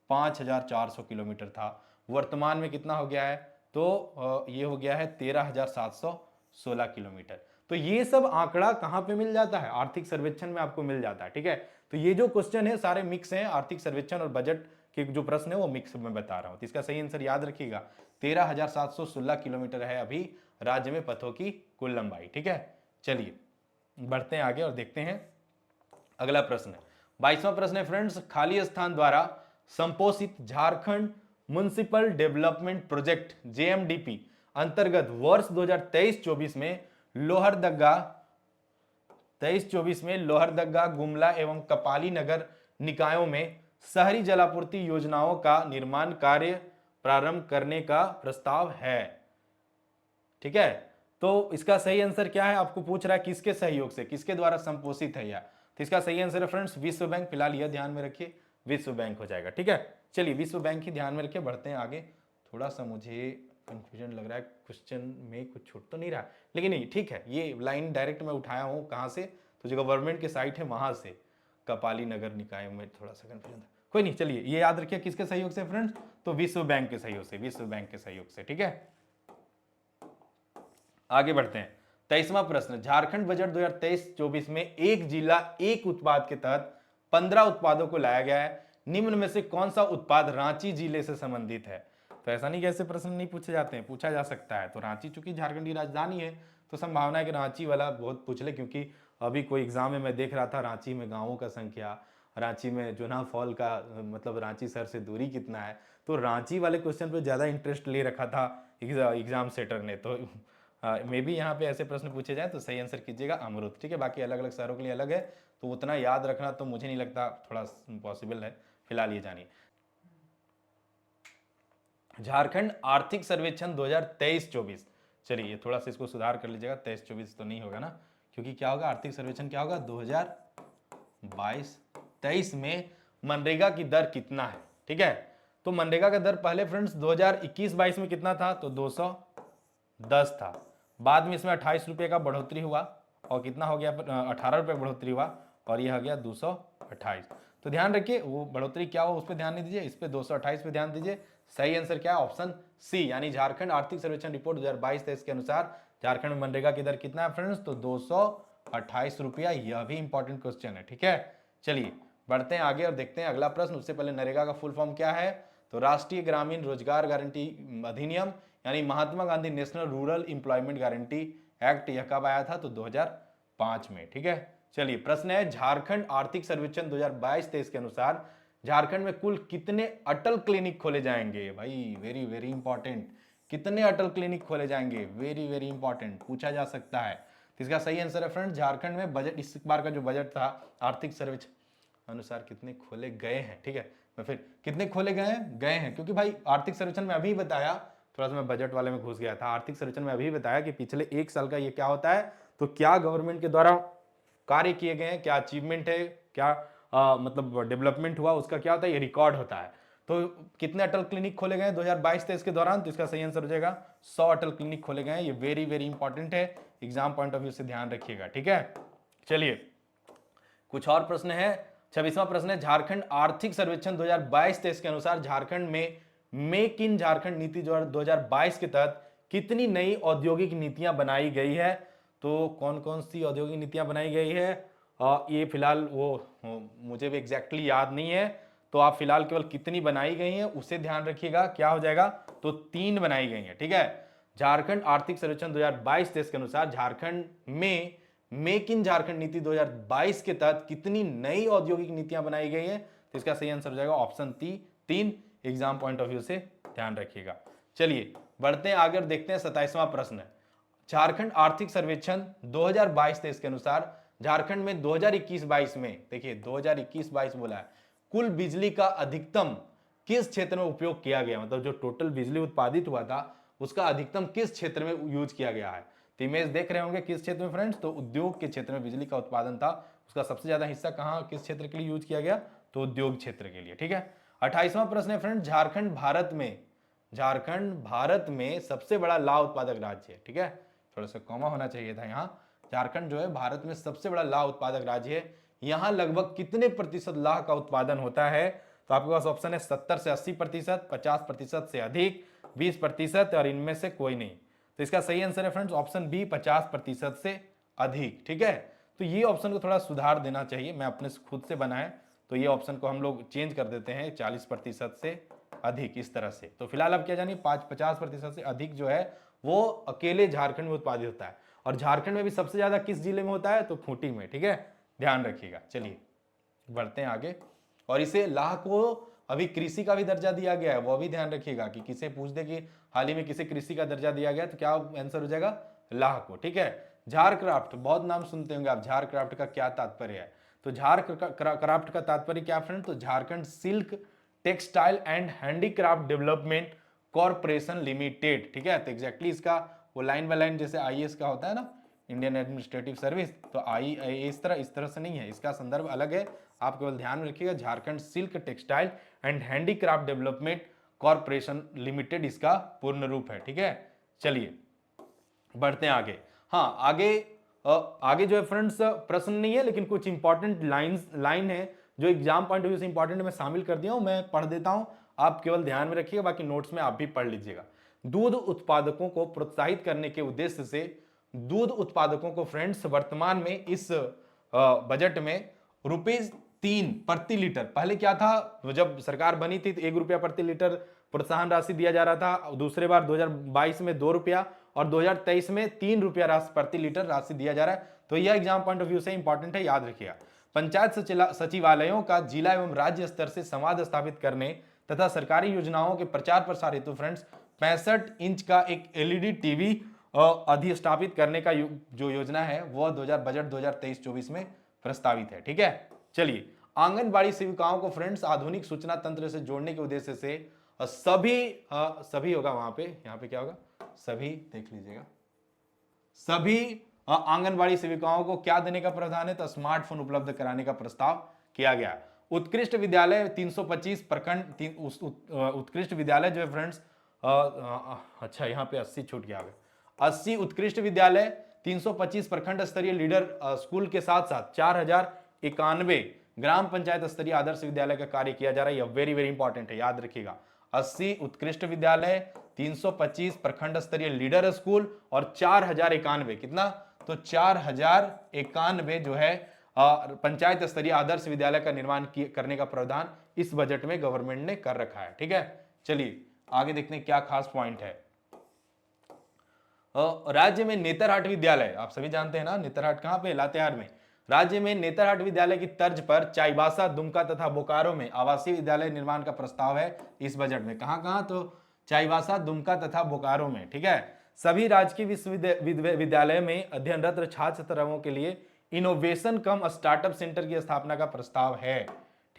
5,400 किलोमीटर था। वर्तमान में कितना हो गया है, तो ये हो गया है 13,716 किलोमीटर। तो ये सब आंकड़ा कहां पे मिल जाता है, आर्थिक सर्वेक्षण में आपको मिल जाता है। ठीक है, तो ये जो क्वेश्चन है सारे मिक्स हैं, आर्थिक सर्वेक्षण और बजट के जो प्रश्न है वो मिक्स में बता रहा हूं। तो इसका सही आंसर याद रखिएगा, 13,716 किलोमीटर है अभी राज्य में पथों की कुल लंबाई। ठीक है, चलिए बढ़ते हैं आगे और देखते हैं अगला प्रश्न। 22वां प्रश्न है फ्रेंड्स, खाली स्थान द्वारा संपोषित झारखंड म्युनिसिपल डेवलपमेंट प्रोजेक्ट जेएमडीपी अंतर्गत वर्ष 2023-24 में लोहरदग्गा, गुमला एवं कपाली नगर निकायों में शहरी जलापूर्ति योजनाओं का निर्माण कार्य प्रारंभ करने का प्रस्ताव है। ठीक है, तो इसका सही आंसर क्या है, आपको पूछ रहा है किसके सहयोग से, किसके द्वारा संपोषित है यह, तो इसका सही आंसर है फ्रेंड्स विश्व बैंक। फिलहाल यह ध्यान में रखिए, विश्व बैंक हो जाएगा। ठीक है, चलिए विश्व बैंक ही ध्यान में रखिए, बढ़ते हैं आगे। थोड़ा सा मुझे कंफ्यूजन लग रहा है, क्वेश्चन में कुछ छूट तो नहीं रहा, लेकिन नहीं ठीक है, ये लाइन डायरेक्ट मैं उठाया हूँ कहाँ से, तो जो गवर्नमेंट की साइट है वहां से, कपाली नगर निकाय में थोड़ा सा कंफ्यूजन था, कोई नहीं। चलिए ये याद रखिए किसके सहयोग से फ्रेंड्स, तो विश्व बैंक के सहयोग से, विश्व बैंक के सहयोग से। ठीक है, आगे बढ़ते हैं। 23वां प्रश्न, झारखंड बजट 2023-24 में एक जिला एक उत्पाद के तहत 15 उत्पादों को लाया गया है, निम्न में से कौन सा उत्पाद रांची जिले से संबंधित है। तो ऐसा नहीं कि ऐसे प्रश्न नहीं पूछे जाते हैं, पूछा जा सकता है। तो रांची चूंकि झारखंड की राजधानी है, तो संभावना है कि रांची वाला बहुत पूछ ले, क्योंकि अभी कोई एग्जाम में मैं देख रहा था, रांची में गांवों का संख्या, रांची में जोना फॉल का मतलब रांची शहर से दूरी कितना है, तो रांची वाले क्वेश्चन पे ज़्यादा इंटरेस्ट ले रखा था एग्जाम सेटर ने। तो मे बी यहाँ पे ऐसे प्रश्न पूछे जाए तो सही आंसर कीजिएगा अमरूद। ठीक है, बाकी अलग अलग शहरों के लिए अलग है, तो उतना याद रखना तो मुझे नहीं लगता थोड़ा पॉसिबल है। फिलहाल ये जानिए, झारखंड आर्थिक सर्वेक्षण 2023-24, चलिए ये थोड़ा सा इसको सुधार कर लीजिएगा, 23-24 तो नहीं होगा ना, क्योंकि क्या होगा, आर्थिक सर्वेक्षण क्या होगा 2022-23 में मनरेगा की दर कितना है। ठीक है, तो मनरेगा का दर पहले फ्रेंड्स 2021-22 में कितना था, तो 210 था, बाद में इसमें 28 रुपये का बढ़ोतरी हुआ, और कितना हो गया 18 रुपये बढ़ोतरी हुआ, और यह हो गया 228। तो ध्यान रखिए वो बढ़ोतरी क्या हो उस पर ध्यान नहीं दीजिए, इस पे 228 पे ध्यान दीजिए। सही आंसर क्या है, ऑप्शन सी, यानी झारखंड आर्थिक सर्वेक्षण रिपोर्ट 2022-23 के अनुसार झारखंड में मनरेगा की दर कितना है फ्रेंड्स, तो 228 रुपया। यह भी इंपॉर्टेंट क्वेश्चन है। ठीक है, चलिए बढ़ते हैं आगे और देखते हैं अगला प्रश्न। उससे पहले नरेगा का फुल फॉर्म क्या है, तो राष्ट्रीय ग्रामीण रोजगार गारंटी अधिनियम, यानी Mahatma Gandhi national rural employment guarantee act, यह कब आया था, तो 2005 में। ठीक है, चलिए प्रश्न है, झारखंड आर्थिक सर्वेक्षण 2022-23 के अनुसार झारखंड में कुल कितने अटल क्लिनिक खोले जाएंगे। भाई वेरी वेरी इंपॉर्टेंट, कितने अटल क्लिनिक खोले जाएंगे, वेरी वेरी इंपॉर्टेंट, पूछा जा सकता है। तो इसका सही आंसर है फ्रेंड, झारखंड में बजट, इस बार का जो बजट था आर्थिक सर्वेक्षण अनुसार कितने खोले गए हैं। ठीक है, मैं फिर कितने खोले गए हैं, क्योंकि भाई आर्थिक सर्वेक्षण में अभी बताया, थोड़ा सा मैं बजट वाले में घुस गया था। आर्थिक सर्वेक्षण में अभी बताया कि पिछले एक साल का ये क्या होता है, तो क्या गवर्नमेंट के द्वारा कार्य किए गए हैं, क्या अचीवमेंट है, क्या मतलब डेवलपमेंट हुआ, उसका क्या होता है, ये रिकॉर्ड होता है। तो कितने अटल क्लिनिक खोले गए 2022-23 के दौरान, तो इसका सही आंसर हो जाएगा 100 अटल क्लिनिक खोले गए हैं। ये वेरी वेरी इंपॉर्टेंट है, एग्जाम पॉइंट ऑफ व्यू से ध्यान रखिएगा। ठीक है, चलिए कुछ और प्रश्न है। 26वां प्रश्न है, झारखंड आर्थिक सर्वेक्षण 2022-23 के अनुसार झारखंड में मेक इन झारखंड नीति 2022 के तहत कितनी नई औद्योगिक नीतियां बनाई गई है। तो कौन कौन सी औद्योगिक नीतियां बनाई गई है, ये फिलहाल वो मुझे भी एग्जैक्टली याद नहीं है, तो आप फिलहाल केवल कितनी बनाई गई हैं उसे ध्यान रखिएगा, क्या हो जाएगा, तो 3 बनाई गई हैं। ठीक है, झारखंड आर्थिक सर्वेक्षण 2022-23 के अनुसार झारखंड में मेक इन झारखंड नीति 2022 के तहत कितनी नई औद्योगिक नीतियां बनाई गई है, तो इसका सही आंसर हो जाएगा option 3। Exam point of view से ध्यान रखिएगा। चलिए बढ़ते हैं आगे और देखते हैं 27वां प्रश्न। झारखंड आर्थिक सर्वेक्षण 2022-23 के अनुसार झारखंड में 2021-22 में, देखिए 2021-22 बोला है, कुल बिजली का अधिकतम किस क्षेत्र में उपयोग किया गया, मतलब जो टोटल बिजली उत्पादित हुआ था उसका अधिकतम किस क्षेत्र में यूज किया गया है। तो इमेज देख रहे होंगे किस क्षेत्र में फ्रेंड्स, तो उद्योग के क्षेत्र में बिजली का उत्पादन था, उसका सबसे ज्यादा हिस्सा कहां किस क्षेत्र के लिए यूज किया गया, तो उद्योग क्षेत्र के लिए। ठीक है, 28वां प्रश्न है फ्रेंड, झारखंड भारत में सबसे बड़ा लाह उत्पादक राज्य है। ठीक है, थोड़ा सा कॉमा होना चाहिए था यहाँ, झारखंड जो है भारत में सबसे बड़ा लाह उत्पादक राज्य है। यहाँ लगभग कितने प्रतिशत लाह का उत्पादन होता है, तो आपके पास ऑप्शन है 70 से 80%, 50% से अधिक, 20% और इनमें से कोई नहीं। तो इसका सही आंसर है फ्रेंड्स ऑप्शन बी, 50% से अधिक। ठीक है, तो ये ऑप्शन को थोड़ा सुधार देना चाहिए, मैं अपने खुद से बनाए, तो ये ऑप्शन को हम लोग चेंज कर देते हैं 40% से अधिक, इस तरह से। तो फिलहाल अब क्या जानिए, 50% से अधिक जो है वो अकेले झारखंड में उत्पादित होता है, और झारखंड में भी सबसे ज्यादा किस जिले में होता है, तो खूंटी में। ठीक है, ध्यान रखिएगा। चलिए बढ़ते हैं आगे। और इसे लाह को अभी कृषि का भी दर्जा दिया गया है, वो भी ध्यान रखिएगा कि किसे पूछ दे कि हाल ही में किसे कृषि का दर्जा दिया गया, तो क्या आंसर हो जाएगा, लाह को। ठीक है। झारक्राफ्ट, बहुत नाम सुनते होंगे आप, झारक्राफ्ट का क्या तात्पर्य है? तो झारक्राफ्ट का तात्पर्य क्या फ्रेंड, तो Jharkhand silk textile and handicraft development corporation limited. ठीक है। तो एग्जैक्टली इसका वो लाइन बाय लाइन जैसे आईएएस का होता है ना, इंडियन एडमिनिस्ट्रेटिव सर्विस, तो आई इस तरह से नहीं है, इसका संदर्भ अलग है। आप केवल ध्यान में रखिएगा, Jharkhand silk textile and handicraft development corporation limited इसका पूर्ण रूप है। ठीक है। चलिए बढ़ते हैं आगे। हाँ, आगे जो है फ्रेंड्स प्रश्न नहीं है, लेकिन कुछ इंपॉर्टेंट लाइन है जो एग्जाम पॉइंट ऑफ व्यू से इंपॉर्टेंट मैं शामिल कर दिया हूं, मैं पढ़ देता हूं, आप केवल ध्यान में रखिएगा, बाकी नोट्स में आप भी पढ़ लीजिएगा। दूध उत्पादकों को प्रोत्साहित करने के उद्देश्य से दूध उत्पादकों को फ्रेंड्स वर्तमान में इस बजट में ₹3 प्रति लीटर, पहले क्या था, तो जब सरकार बनी थी तो ₹1 प्रति लीटर प्रोत्साहन राशि दिया जा रहा था, दूसरे बार 2022 में ₹2 और 2023 में ₹3 राशि प्रति लीटर राशि दिया जा रहा है। तो यह एग्जाम पॉइंट ऑफ व्यू से इंपॉर्टेंट है, याद रखिएगा। पंचायत सचिवालयों का जिला एवं राज्य स्तर से संवाद स्थापित करने तथा सरकारी योजनाओं के प्रचार प्रसार हेतु फ्रेंड्स 65 इंच का एक एलईडी टीवी अधिस्थापित करने का जो योजना है वह बजट 2023-24 में प्रस्तावित है। ठीक है। चलिए, आंगनबाड़ी सेविकाओं को फ्रेंड्स आधुनिक सूचना तंत्र से जोड़ने के उद्देश्य से सभी होगा वहां पे, यहाँ पे क्या होगा, सभी देख लीजिएगा, सभी आंगनबाड़ी सेविकाओं को क्या देने का प्रावधान है, तो स्मार्टफोन उपलब्ध कराने का प्रस्ताव किया गया। उत्कृष्ट विद्यालय 325 प्रखंड, उत्कृष्ट विद्यालय जो है फ्रेंड्स, अच्छा यहाँ पे 80 छूट गया, 80 उत्कृष्ट विद्यालय, 325 प्रखंड स्तरीय लीडर स्कूल के साथ साथ 4091 ग्राम पंचायत स्तरीय आदर्श विद्यालय का कार्य किया जा रहा है। यह वेरी वेरी इंपॉर्टेंट है, याद रखिएगा। 80 उत्कृष्ट विद्यालय, 325 प्रखंड स्तरीय लीडर स्कूल और 4091, कितना, तो 4091 जो है पंचायत स्तरीय आदर्श विद्यालय का निर्माण करने का प्रावधान इस बजट में गवर्नमेंट ने कर रखा है। ठीक है। चलिए आगे देखते हैं क्या खास पॉइंट है। राज्य में नेतरहाट विद्यालय, आप सभी जानते हैं ना, नेतरहाट कहां पे, लातेहार में। राज्य में नेतरहाट विद्यालय की तर्ज पर चाईबासा, दुमका तथा बोकारो में आवासीय विद्यालय निर्माण का प्रस्ताव है इस बजट में। कहां कहां, तो चाईबासा, दुमका तथा बोकारो में। ठीक है। सभी राजकीय विश्वविद्यालय में अध्ययनरत छात्र छात्राओं के लिए इनोवेशन कम स्टार्टअप सेंटर की स्थापना का प्रस्ताव है।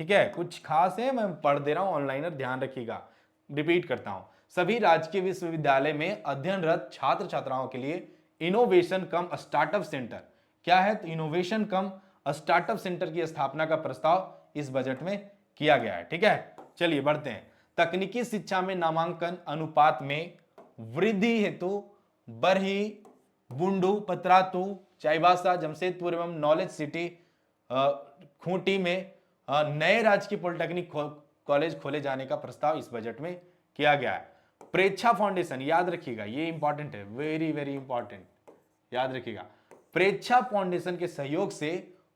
ठीक है। कुछ खास है, मैं पढ़ दे रहा हूं, ऑनलाइनर ध्यान रखिएगा, रिपीट करता हूं। सभी राजकीय विश्वविद्यालय में अध्ययनरत छात्र छात्राओं के लिए इनोवेशन कम स्टार्टअप सेंटर, क्या है, तो इनोवेशन कम स्टार्टअप सेंटर की स्थापना का प्रस्ताव इस बजट में किया गया है। ठीक है। चलिए बढ़ते हैं। तकनीकी शिक्षा में नामांकन अनुपात में वृद्धि हेतु बरही, बुंडू, पतरातू, चाईबासा, जमशेदपुर एवं नॉलेज सिटी खूंटी में नए राजकीय पॉलिटेक्निक कॉलेज खोले जाने का प्रस्ताव इस बजट में किया गया है। प्रेक्षा फाउंडेशन, याद रखिएगा, ये इंपॉर्टेंट है, वेरी वेरी इंपॉर्टेंट, याद रखिएगा। प्रेक्षा फाउंडेशन के सहयोग से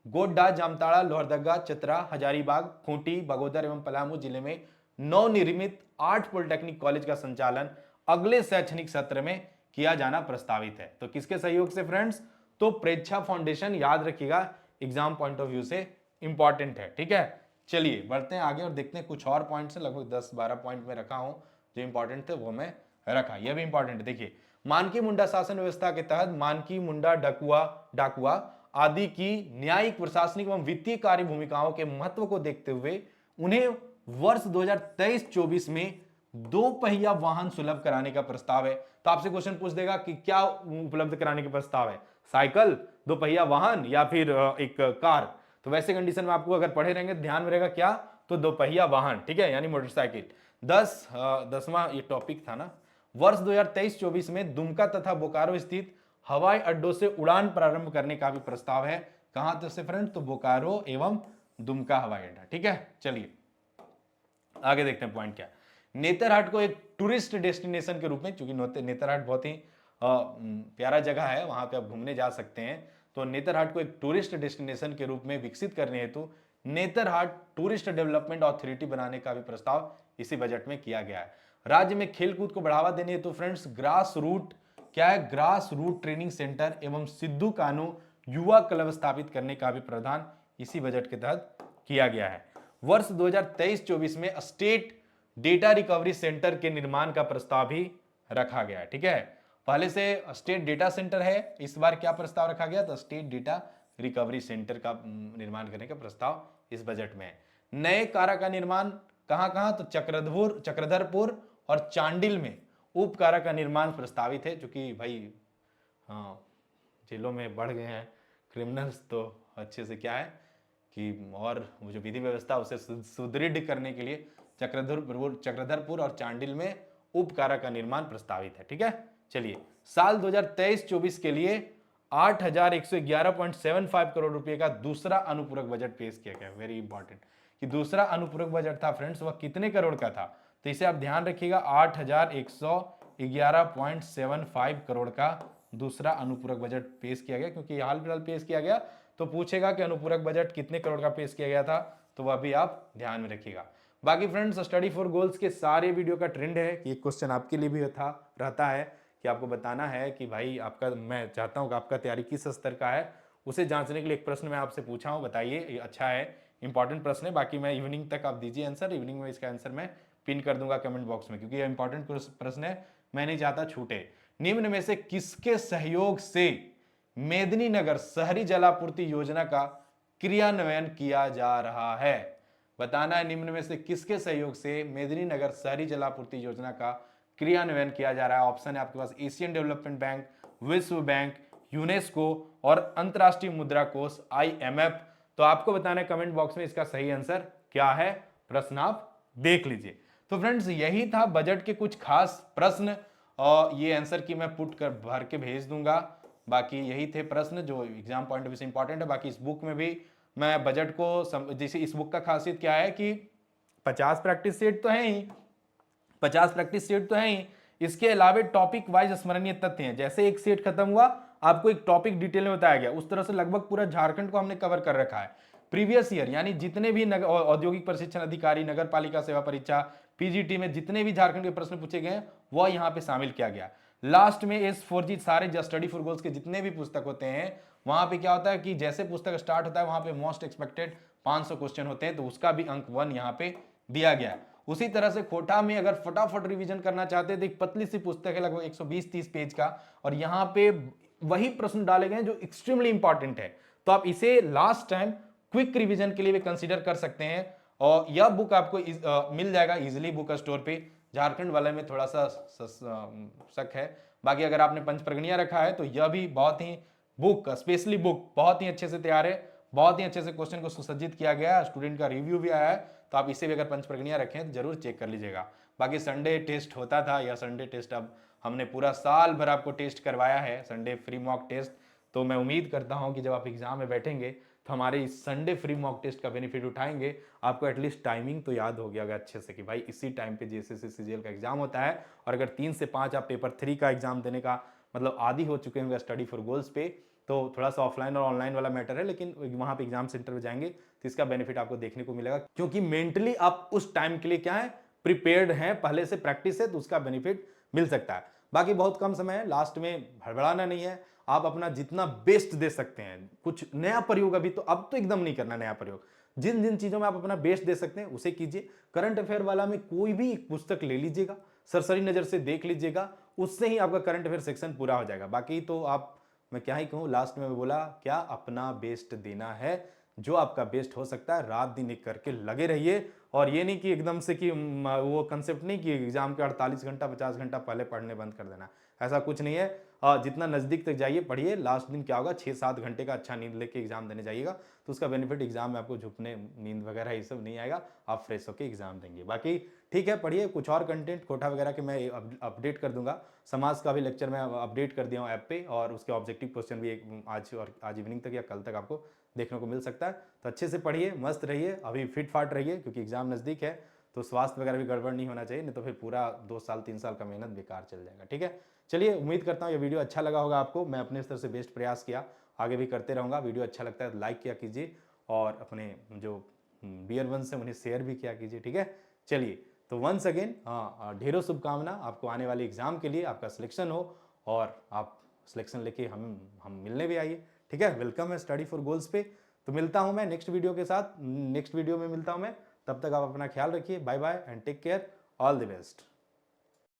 गोड्डा, जामताड़ा, लोहरदगा, चतरा, हजारीबाग, खूंटी, बगोदर एवं पलामू जिले में नवनिर्मित 8 पॉलिटेक्निक कॉलेज का संचालन अगले शैक्षणिक सत्र में किया जाना प्रस्तावित है। तो किसके सहयोग से फ्रेंड्स, तो प्रेक्षा फाउंडेशन, याद रखिएगा, एग्जाम पॉइंट ऑफ व्यू से इंपॉर्टेंट है। ठीक है। चलिए बढ़ते हैं आगे और देखते हैं कुछ और पॉइंट्स, लगभग 10-12 पॉइंट में रखा हूं, जो इंपॉर्टेंट थे वो मैं रखा, यह भी इंपॉर्टेंट है। देखिए, मानकी मुंडा शासन व्यवस्था के तहत मानकी मुंडा, डाकुआ आदि की न्यायिक, प्रशासनिक एवं वित्तीय कार्य भूमिकाओं के महत्व को देखते हुए उन्हें वर्ष 2023-24 में 2 पहिया वाहन सुलभ कराने का प्रस्ताव है। तो आपसे क्वेश्चन पूछ देगा कि क्या उपलब्ध कराने का प्रस्ताव है, साइकिल, 2 पहिया वाहन या फिर एक कार। तो वैसे कंडीशन में आपको अगर पढ़े रहेंगे ध्यान में रहेगा क्या, तो 2 पहिया वाहन। ठीक है, यानी मोटरसाइकिल। 10वां ये टॉपिक था ना। वर्ष 2023-24 में दुमका तथा बोकारो स्थित हवाई अड्डों से उड़ान प्रारंभ करने का भी प्रस्ताव है। कहां तो से फ्रेंड, तो बोकारो एवं दुमका हवाई अड्डा। ठीक है। चलिए आगे देखते हैं पॉइंट क्या। नेतरहाट को एक टूरिस्ट डेस्टिनेशन के रूप में, चूंकि नेतरहाट बहुत ही प्यारा जगह है, वहां पे आप घूमने जा सकते हैं, तो नेतरहाट को एक टूरिस्ट डेस्टिनेशन के रूप में विकसित करने हेतु नेतरहाट टूरिस्ट डेवलपमेंट अथॉरिटी बनाने का भी प्रस्ताव इसी बजट में किया गया है। राज्य में खेलकूद को बढ़ावा देने हेतु फ्रेंड्स ग्रास रूट, क्या है, ग्रास रूट ट्रेनिंग सेंटर एवं सिद्धू कानू युवा क्लब स्थापित करने का भी प्रावधान इसी बजट के तहत किया गया है। वर्ष 2023-24 में स्टेट डेटा रिकवरी सेंटर के निर्माण का प्रस्ताव भी रखा गया है। ठीक है, पहले से स्टेट डेटा सेंटर है, इस बार क्या प्रस्ताव रखा गया? तो स्टेट डेटा रिकवरी सेंटर का निर्माण करने का प्रस्ताव इस बजट में है। नए कारा का निर्माण कहां कहां? तो चक्रधरपुर और चांडिल में उप कारा का निर्माण प्रस्तावित है, क्योंकि भाई हाँ जेलों में बढ़ गए हैं क्रिमिनल्स, तो अच्छे से क्या है कि और वो जो विधि व्यवस्था उसे सुदृढ़ करने के लिए चक्रधरपुर और चांडिल में उप कारा का निर्माण प्रस्तावित है। ठीक है, चलिए साल 2023-24 के लिए 8,111.75 करोड़ रुपए का दूसरा अनुपूरक बजट पेश किया गया। वेरी इंपॉर्टेंट कि दूसरा अनुपूरक बजट था फ्रेंड्स, वह कितने करोड़ का था? तो इसे आप ध्यान रखिएगा, 8,111.75 करोड़ का दूसरा अनुपूरक बजट पेश किया गया, क्योंकि हाल फिलहाल पेश किया गया तो पूछेगा कि अनुपूरक बजट कितने करोड़ का पेश किया गया था, तो वह भी आप ध्यान में रखिएगा। बाकी फ्रेंड्स स्टडी फॉर गोल्स के सारे वीडियो का ट्रेंड है कि एक क्वेश्चन आपके लिए भी रहता है कि आपको बताना है कि भाई आपका, मैं चाहता हूं कि आपका तैयारी किस स्तर का है, उसे जांचने के लिए एक प्रश्न मैं आपसे पूछा हूं, बताइए। ये अच्छा है, इंपॉर्टेंट प्रश्न है। बाकी मैं इवनिंग तक आप दीजिए आंसर, इवनिंग में इसका आंसर मैं पिन कर दूंगा कमेंट बॉक्स में, क्योंकि ये इंपॉर्टेंट प्रश्न है, मैं नहीं चाहता छूटे। निम्न में से किसके सहयोग से मेदिनीनगर शहरी जलापूर्ति योजना का क्रियान्वयन किया जा रहा है? बताना है निम्न में से किसके सहयोग से मेदिनीनगर शहरी जलापूर्ति योजना का क्रियान्वयन किया जा रहा है। ऑप्शन है आपके पास एशियन डेवलपमेंट बैंक, विश्व बैंक, यूनेस्को और अंतरराष्ट्रीय मुद्रा कोष IMF। तो आपको बताना है कमेंट बॉक्स में इसका सही आंसर क्या है, प्रश्न आप देख लीजिए। तो फ्रेंड्स यही था बजट के कुछ खास प्रश्न, और ये आंसर की मैं पुट कर भर के भेज दूंगा। बाकी यही थे प्रश्न जो एग्जाम पॉइंट ऑफ व्यू से इंपॉर्टेंट है। बाकी इस बुक में भी मैं बजट को जैसे इस बुक का खासियत क्या है कि 50 प्रैक्टिस सेट तो है ही, 50 प्रैक्टिस सेट तो है ही, इसके अलावा टॉपिक वाइज स्मरणीय तथ्य हैं। जैसे एक सेट खत्म हुआ, आपको एक टॉपिक डिटेल में बताया गया, उस तरह से लगभग पूरा झारखंड को हमने कवर कर रखा है। प्रीवियस ईयर यानी जितने भी औद्योगिक प्रशिक्षण अधिकारी, नगर पालिका सेवा परीक्षा, PGT में जितने भी झारखंड के प्रश्न पूछे गए वह यहाँ पे शामिल किया गया। लास्ट में S4G सारे स्टडी फॉर गोल्स के जितने भी पुस्तक होते हैं, वहां पे क्या होता है कि जैसे पुस्तक स्टार्ट होता है वहां पे मोस्ट एक्सपेक्टेड 500 क्वेश्चन होते हैं, तो उसका भी अंक 1 यहाँ पे दिया गया है। उसी तरह से कोटा में अगर फटाफट रिवीजन करना चाहते हैं तो एक पतली सी पुस्तक है लगभग 120-30 पेज का, और यहाँ पे वही प्रश्न डाले गए जो एक्सट्रीमली इंपॉर्टेंट है। तो आप इसे लास्ट टाइम क्विक रिवीजन के लिए भी कंसीडर कर सकते हैं, और यह बुक आपको मिल जाएगा इजिली बुक स्टोर पे। झारखंड वाले में थोड़ा सा शक है। बाकी अगर आपने पंच प्रगणिया रखा है तो यह भी बहुत ही बुक, स्पेशली बुक बहुत ही अच्छे से तैयार है, बहुत ही अच्छे से क्वेश्चन को सुसज्जित किया गया है, स्टूडेंट का रिव्यू भी आया है, तो आप इसे भी अगर पंच प्रगणिया रखें तो जरूर चेक कर लीजिएगा। बाकी संडे टेस्ट होता था, या संडे टेस्ट अब हमने पूरा साल भर आपको टेस्ट करवाया है, संडे फ्री मॉक टेस्ट। तो मैं उम्मीद करता हूं कि जब आप एग्जाम में बैठेंगे तो हमारे इस संडे फ्री मॉक टेस्ट का बेनिफिट उठाएंगे। आपको एटलीस्ट टाइमिंग तो याद हो गया होगा अच्छे से कि भाई इसी टाइम पे JSS CGL का एग्जाम होता है, और अगर 3 से 5 आप पेपर 3 का एग्जाम देने का मतलब आदी हो चुके होंगे स्टडी फॉर गोल्स पे, तो थोड़ा सा ऑफलाइन और ऑनलाइन वाला मैटर है, लेकिन वहां पे एग्जाम सेंटर पे जाएंगे तो इसका बेनिफिट आपको देखने को मिलेगा, क्योंकि मेंटली आप उस टाइम के लिए क्या है, प्रिपेयर्ड हैं, पहले से प्रैक्टिस है, तो उसका बेनिफिट मिल सकता है। बाकी बहुत कम समय है, लास्ट में हड़बड़ाना नहीं है, आप अपना जितना बेस्ट दे सकते हैं। कुछ नया प्रयोग अभी तो अब तो एकदम नहीं करना नया प्रयोग, जिन जिन चीजों में आप अपना बेस्ट दे सकते हैं उसे कीजिए। करंट अफेयर वाला में कोई भी एक पुस्तक ले लीजिएगा, सरसरी नजर से देख लीजिएगा, उससे ही आपका करंट अफेयर सेक्शन पूरा हो जाएगा। बाकी तो आप, मैं क्या ही कहूँ, लास्ट में मैं बोला क्या, अपना बेस्ट देना है, जो आपका बेस्ट हो सकता है रात दिन एक करके लगे रहिए। और ये नहीं कि एकदम से कि वो कंसेप्ट नहीं कि एग्जाम के 48 घंटा 50 घंटा पहले पढ़ने बंद कर देना, ऐसा कुछ नहीं है। जितना नज़दीक तक जाइए पढ़िए, लास्ट दिन क्या होगा 6-7 घंटे का अच्छा नींद लेके एग्जाम देने जाइएगा, तो उसका बेनिफिट एग्जाम में आपको झुकने नींद वगैरह ये सब नहीं आएगा, आप फ्रेश होकर एग्जाम देंगे। बाकी ठीक है, पढ़िए। कुछ और कंटेंट कोटा वगैरह के मैं अपडेट कर दूंगा, समाज का भी लेक्चर मैं अपडेट कर दिया हूँ ऐप पे, और उसके ऑब्जेक्टिव क्वेश्चन भी आज इवनिंग तक या कल तक आपको देखने को मिल सकता है। तो अच्छे से पढ़िए, मस्त रहिए, अभी फिट फाट रहिए, क्योंकि एग्जाम नज़दीक है, तो स्वास्थ्य वगैरह भी गड़बड़ नहीं होना चाहिए, नहीं तो फिर पूरा 2 साल 3 साल का मेहनत बेकार चल जाएगा। ठीक है, चलिए, उम्मीद करता हूँ ये वीडियो अच्छा लगा होगा आपको। मैं अपने स्तर से बेस्ट प्रयास किया, आगे भी करते रहूँगा। वीडियो अच्छा लगता है तो लाइक किया कीजिए, और अपने जो डियर वंस हैं उन्हें शेयर भी किया कीजिए। ठीक है, चलिए, तो वंस अगेन ढेरों शुभकामना आपको आने वाले एग्जाम के लिए, आपका सिलेक्शन हो, और आप सिलेक्शन लेके हम मिलने भी आइए। ठीक है, वेलकम है स्टडी फॉर गोल्स पे। तो मिलता हूं मैं नेक्स्ट वीडियो के साथ, नेक्स्ट वीडियो में मिलता हूं मैं। तब तक आप अपना ख्याल रखिए, bye bye and take care, all the best.